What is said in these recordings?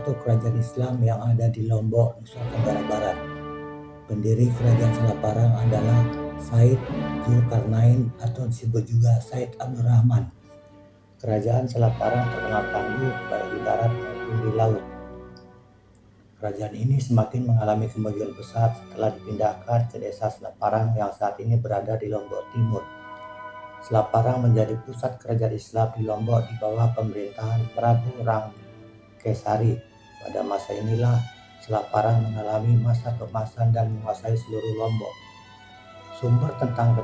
satu kerajaan Islam yang ada di Lombok, Nusa Tenggara Barat. Pendiri kerajaan Selaparang adalah Said Zulkarnain atau disebut juga Said Abdurrahman. Kerajaan Selaparang terkenal tangguh baik di darat maupun di laut. Kerajaan ini semakin mengalami kemajuan besar setelah dipindahkan ke desa Selaparang yang saat ini berada di Lombok Timur. Selaparang menjadi pusat kerajaan Islam di Lombok di bawah pemerintahan Prabu Rangkesari. Pada masa inilah Selaparang mengalami masa keemasan dan menguasai seluruh Lombok. Sumber tentang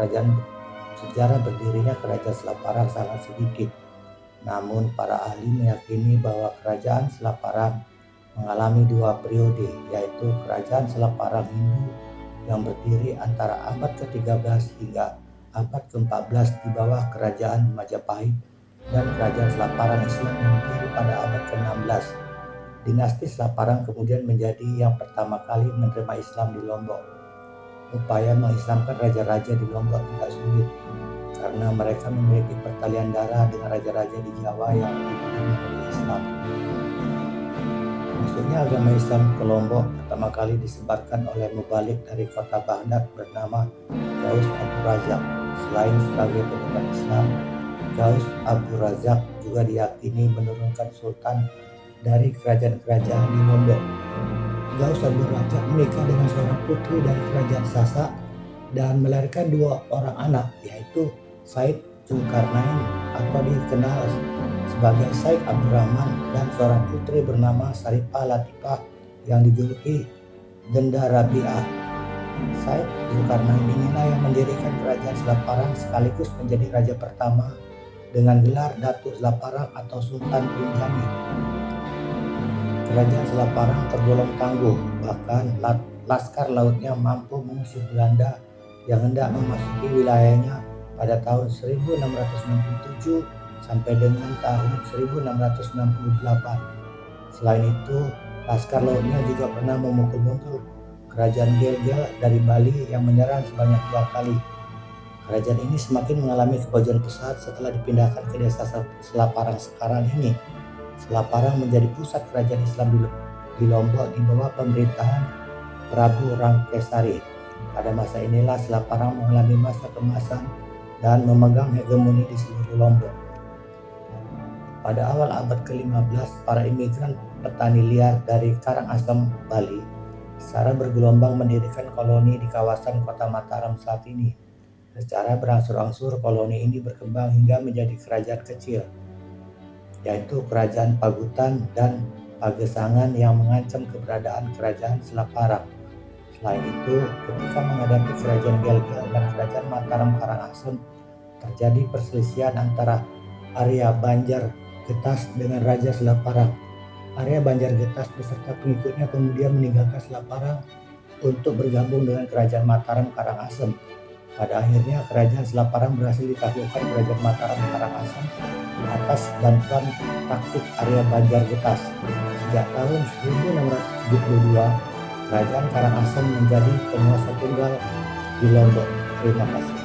sejarah berdirinya kerajaan Selaparang sangat sedikit. Namun para ahli meyakini bahwa kerajaan Selaparang mengalami dua periode, yaitu kerajaan Selaparang Hindu yang berdiri antara abad ke-13 hingga abad ke-14 di bawah kerajaan Majapahit, dan kerajaan Selaparang Islam yang berdiri pada abad ke-16. Dinasti Selaparang kemudian menjadi yang pertama kali menerima Islam di Lombok. Upaya mengislamkan raja-raja di Lombok tidak sulit, karena mereka memiliki pertalian darah dengan raja-raja di Jawa yang dipimpin oleh Islam. Masuknya agama Islam ke Lombok pertama kali disebarkan oleh mubalik dari kota Baghdad bernama Ghaus Abu Razak. Selain sebagai penyebar Islam, Ghaus Abu Razak juga diyakini menurunkan sultan dari kerajaan-kerajaan di Lombok. Ghaus Abu Razak menikah dengan seorang putri dari kerajaan Sasak dan melahirkan dua orang anak, yaitu Said Zulkarnain atau dikenal sebagai Said Abdurrahman dan seorang putri bernama Saripah Latifah yang dijuluki Denda Rabi'ah. Said Zulkarnain inilah yang mendirikan kerajaan Selaparang sekaligus menjadi raja pertama dengan gelar Datuk Selaparang atau Sultan Trunjani. Kerajaan Selaparang tergolong tangguh, bahkan laskar lautnya mampu mengusir Belanda yang hendak memasuki wilayahnya pada tahun 1667 sampai dengan tahun 1668. Selain itu, laskar lautnya juga pernah memukul mundur kerajaan Gel-Gel dari Bali yang menyerang sebanyak 2 kali. Kerajaan ini semakin mengalami kemajuan pesat setelah dipindahkan ke desa Selaparang sekarang ini. Selaparang menjadi pusat kerajaan Islam di Lombok di bawah pemerintahan Prabu Rangkesari. Pada masa inilah Selaparang mengalami masa keemasan dan memegang hegemoni di seluruh Lombok. Pada awal abad ke-15, para imigran petani liar dari Karangasem, Bali, secara bergelombang mendirikan koloni di kawasan kota Mataram saat ini. Secara berangsur-angsur koloni ini berkembang hingga menjadi kerajaan kecil, yaitu Kerajaan Pagutan dan Pagesangan yang mengancam keberadaan kerajaan Selaparang. Selain itu, ketika menghadapi kerajaan Gel-Gel dan kerajaan Mataram Karangasem, terjadi perselisihan antara Arya Banjar Getas dengan Raja Selaparang. Arya Banjar Getas beserta pengikutnya kemudian meninggalkan Selaparang untuk bergabung dengan kerajaan Mataram Karangasem. Pada akhirnya kerajaan Selaparang berhasil ditaklukkan kerajaan Mataram Karangasem atas bantuan taktik Arya Banjar Getas. Sejak tahun 1672, kerajaan Karangasem menjadi penguasa tunggal di Lombok. Terima kasih.